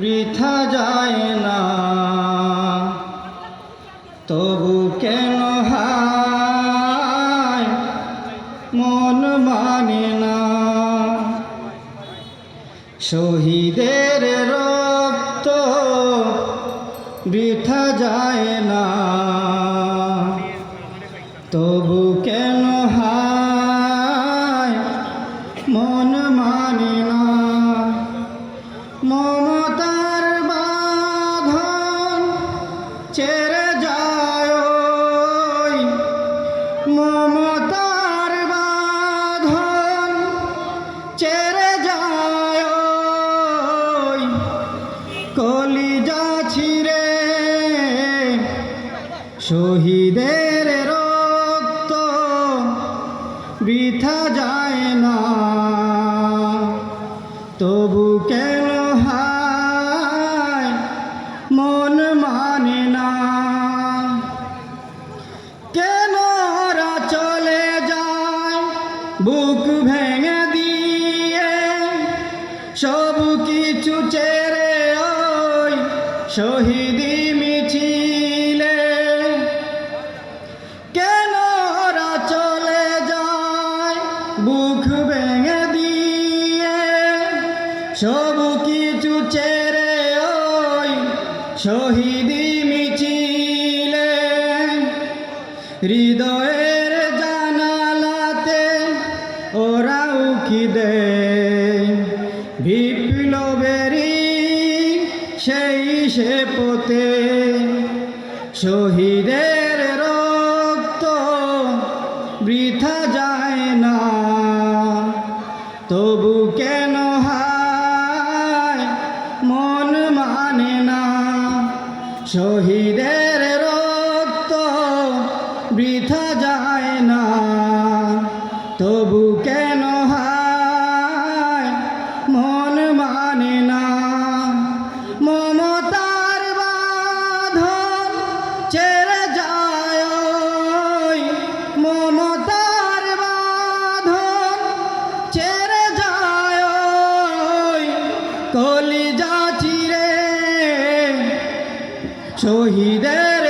বৃথা যায় না, তবু কেন হায় মন মানে না। শহীদের রক্ত বৃথা যায় না, তবু কেন হায় মন মানে না। মমতার বাঁধন ছেড়ে যায়, মমতার বাঁধন ছেড়ে যায়, কলিজা ছিঁড়ে শহীদের রক্ত বৃথা যায় না, তবু কেন হায় মন মানে না। কেন ওরা চলে যায় বুক ভেঙে দিয়ে, সব কিছু ছেড়ে ওই শহীদি মিছিলে। কেন ওরা চলে যায় বুক ভেঙে দিয়ে, সব কিছু ছেড়ে ওই শহীদি মিছিলে। হৃদয়ের জানালাতে ওরা উকি দেয় বিপ্লবেরই সেই সে পথে। শহীদের রক্ত বৃথা যায় না, তবু কেন হায় মন মানে না। শহীদের রক্ত বৃথা যায় না, তবু কেন হায় মন মানে না। মমতার বাঁধন ছেড়ে যায়, মমতার বাঁধন ছেড়ে যায়, কলিজা চিরে শহীদের